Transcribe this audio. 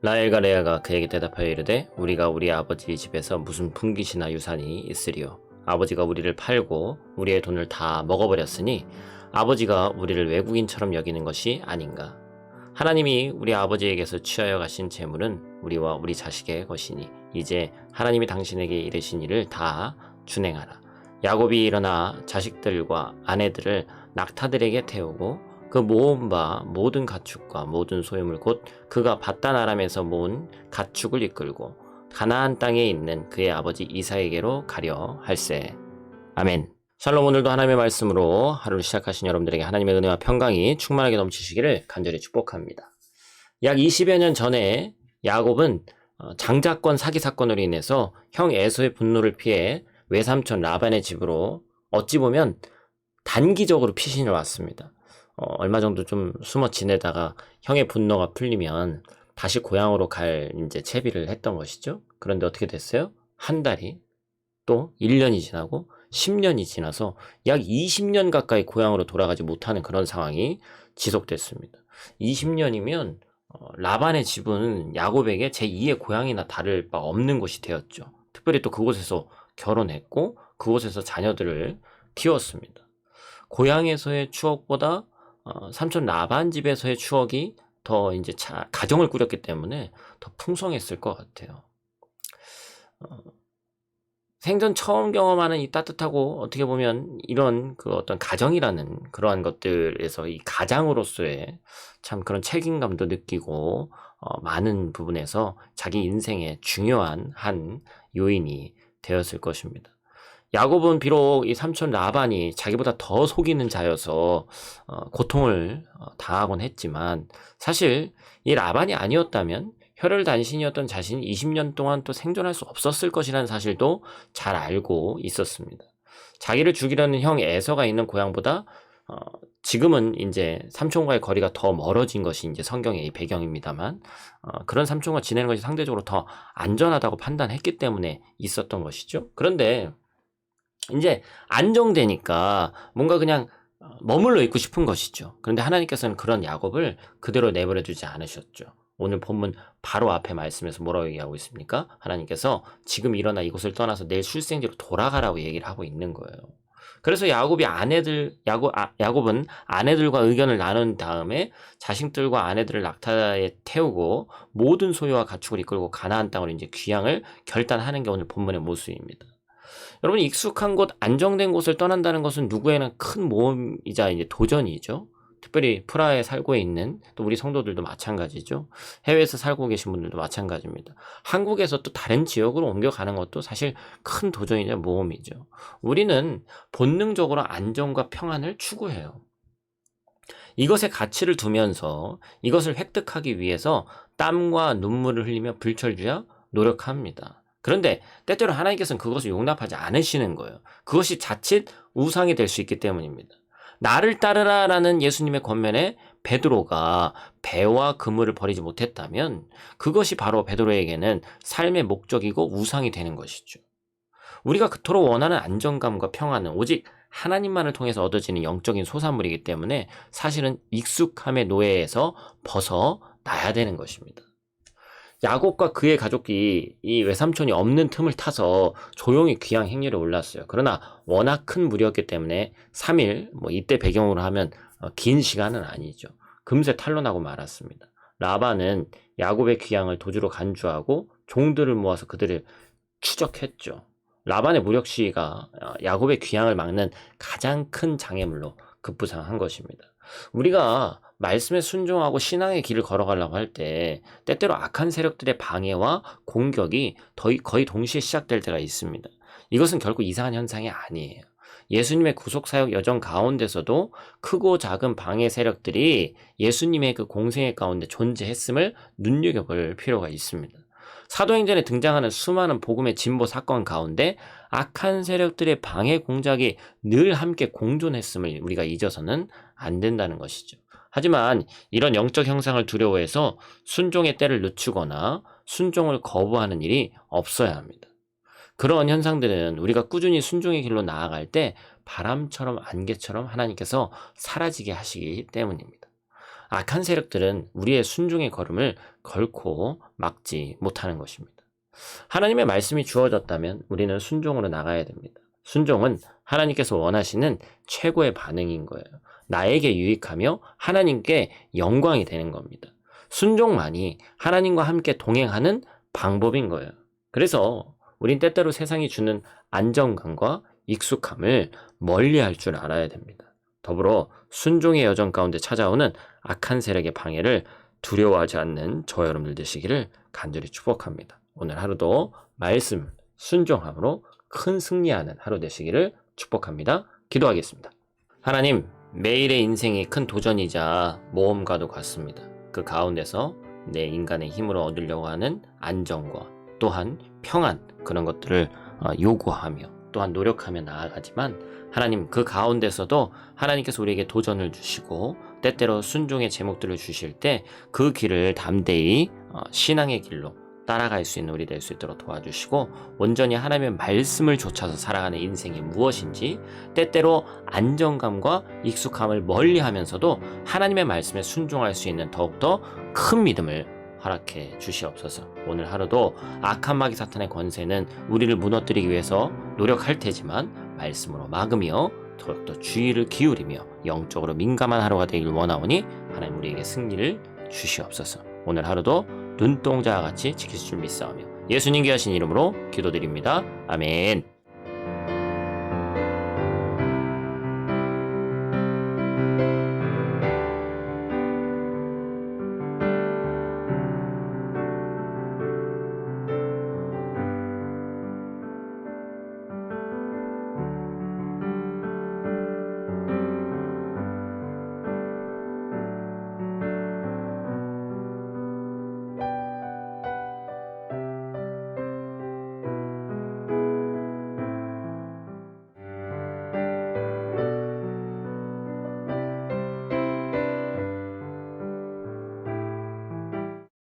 라헬과 레아가 그에게 대답하여 이르되 우리가 우리 아버지 집에서 무슨 분깃이나 유산이 있으리요. 아버지가 우리를 팔고 우리의 돈을 다 먹어버렸으니 아버지가 우리를 외국인처럼 여기는 것이 아닌가. 하나님이 우리 아버지에게서 취하여 가신 재물은 우리와 우리 자식의 것이니 이제 하나님이 당신에게 이르신 일을 다 준행하라. 야곱이 일어나 자식들과 아내들을 낙타들에게 태우고 그 모은 바 모든 가축과 모든 소유물 곧 그가 밧단 아람에서 모은 가축을 이끌고 가나안 땅에 있는 그의 아버지 이삭에게로 가려 할세. 아멘. 샬롬. 오늘도 하나님의 말씀으로 하루를 시작하신 여러분들에게 하나님의 은혜와 평강이 충만하게 넘치시기를 간절히 축복합니다. 약 20여 년 전에 야곱은 장자권 사기 사건으로 인해서 형 에서의 분노를 피해 외삼촌 라반의 집으로 어찌 보면 단기적으로 피신을 왔습니다. 얼마 정도 좀 숨어 지내다가 형의 분노가 풀리면 다시 고향으로 갈 이제 채비를 했던 것이죠. 그런데 어떻게 됐어요? 한 달이 또 1년이 지나고 10년이 지나서 약 20년 가까이 고향으로 돌아가지 못하는 그런 상황이 지속됐습니다. 20년이면 라반의 집은 야곱에게 제2의 고향이나 다를 바 없는 곳이 되었죠. 특별히 또 그곳에서 결혼했고 그곳에서 자녀들을 키웠습니다. 고향에서의 추억보다 삼촌 라반 집에서의 추억이 더 이제 가정을 꾸렸기 때문에 더 풍성했을 것 같아요. 생전 처음 경험하는 이 따뜻하고 어떻게 보면 이런 그 어떤 가정이라는 그러한 것들에서 이 가장으로서의 참 그런 책임감도 느끼고 많은 부분에서 자기 인생의 중요한 한 요인이 되었을 것입니다. 야곱은 비록 이 삼촌 라반이 자기보다 더 속이는 자여서 고통을 당하곤 했지만 사실 이 라반이 아니었다면 혈혈단신이었던 자신이 20년 동안 또 생존할 수 없었을 것이라는 사실도 잘 알고 있었습니다. 자기를 죽이려는 형 에서가 있는 고향보다 지금은 이제 삼촌과의 거리가 더 멀어진 것이 이제 성경의 이 배경입니다만 그런 삼촌과 지내는 것이 상대적으로 더 안전하다고 판단했기 때문에 있었던 것이죠. 그런데 이제 안정되니까 뭔가 그냥 머물러 있고 싶은 것이죠. 그런데 하나님께서는 그런 야곱을 그대로 내버려 두지 않으셨죠. 오늘 본문 바로 앞에 말씀에서 뭐라고 얘기하고 있습니까? 하나님께서 지금 일어나 이곳을 떠나서 내일 출생지로 돌아가라고 얘기를 하고 있는 거예요. 그래서 야곱은 아내들과 의견을 나눈 다음에 자식들과 아내들을 낙타에 태우고 모든 소유와 가축을 이끌고 가나안 땅으로 이제 귀향을 결단하는 게 오늘 본문의 모습입니다. 여러분, 익숙한 곳, 안정된 곳을 떠난다는 것은 누구에나 큰 모험이자 이제 도전이죠. 특별히 프라하에 살고 있는 또 우리 성도들도 마찬가지죠. 해외에서 살고 계신 분들도 마찬가지입니다. 한국에서 또 다른 지역으로 옮겨가는 것도 사실 큰 도전이자 모험이죠. 우리는 본능적으로 안정과 평안을 추구해요. 이것에 가치를 두면서 이것을 획득하기 위해서 땀과 눈물을 흘리며 불철주야 노력합니다. 그런데 때때로 하나님께서는 그것을 용납하지 않으시는 거예요. 그것이 자칫 우상이 될 수 있기 때문입니다. 나를 따르라 라는 예수님의 권면에 베드로가 배와 그물을 버리지 못했다면 그것이 바로 베드로에게는 삶의 목적이고 우상이 되는 것이죠. 우리가 그토록 원하는 안정감과 평안은 오직 하나님만을 통해서 얻어지는 영적인 소산물이기 때문에 사실은 익숙함의 노예에서 벗어나야 되는 것입니다. 야곱과 그의 가족이 이 외삼촌이 없는 틈을 타서 조용히 귀양 행렬에 올랐어요. 그러나 워낙 큰 무리였기 때문에 3일, 이때 배경으로 하면 긴 시간은 아니죠. 금세 탄로나고 말았습니다. 라반은 야곱의 귀양을 도주로 간주하고 종들을 모아서 그들을 추적했죠. 라반의 무력 시위가 야곱의 귀향을 막는 가장 큰 장애물로 급부상한 것입니다. 우리가 말씀에 순종하고 신앙의 길을 걸어가려고 할 때 때때로 악한 세력들의 방해와 공격이 거의 동시에 시작될 때가 있습니다. 이것은 결코 이상한 현상이 아니에요. 예수님의 구속사역 여정 가운데서도 크고 작은 방해 세력들이 예수님의 그 공생애 가운데 존재했음을 눈여겨볼 필요가 있습니다. 사도행전에 등장하는 수많은 복음의 진보 사건 가운데 악한 세력들의 방해 공작이 늘 함께 공존했음을 우리가 잊어서는 안 된다는 것이죠. 하지만 이런 영적 형상을 두려워해서 순종의 때를 늦추거나 순종을 거부하는 일이 없어야 합니다. 그런 현상들은 우리가 꾸준히 순종의 길로 나아갈 때 바람처럼 안개처럼 하나님께서 사라지게 하시기 때문입니다. 악한 세력들은 우리의 순종의 걸음을 결코 막지 못하는 것입니다. 하나님의 말씀이 주어졌다면 우리는 순종으로 나가야 됩니다. 순종은 하나님께서 원하시는 최고의 반응인 거예요. 나에게 유익하며 하나님께 영광이 되는 겁니다. 순종만이 하나님과 함께 동행하는 방법인 거예요. 그래서 우린 때때로 세상이 주는 안정감과 익숙함을 멀리할 줄 알아야 됩니다. 더불어 순종의 여정 가운데 찾아오는 악한 세력의 방해를 두려워하지 않는 저 여러분들 되시기를 간절히 축복합니다. 오늘 하루도 말씀 순종함으로 큰 승리하는 하루 되시기를 축복합니다. 기도하겠습니다. 하나님, 매일의 인생이 큰 도전이자 모험과도 같습니다. 그 가운데서 내 인간의 힘으로 얻으려고 하는 안정과 또한 평안, 그런 것들을 요구하며 또한 노력하며 나아가지만 하나님, 그 가운데서도 하나님께서 우리에게 도전을 주시고 때때로 순종의 제목들을 주실 때 그 길을 담대히 신앙의 길로 따라갈 수 있는 우리 될 수 있도록 도와주시고, 온전히 하나님의 말씀을 좇아서 살아가는 인생이 무엇인지, 때때로 안정감과 익숙함을 멀리하면서도 하나님의 말씀에 순종할 수 있는 더욱더 큰 믿음을 허락해 주시옵소서. 오늘 하루도 악한 마귀 사탄의 권세는 우리를 무너뜨리기 위해서 노력할 테지만 말씀으로 막으며 더욱더 주의를 기울이며 영적으로 민감한 하루가 되길 원하오니 하나님 우리에게 승리를 주시옵소서. 오늘 하루도 눈동자와 같이 지키실 줄 믿사오며 예수님 귀하신 이름으로 기도드립니다. 아멘.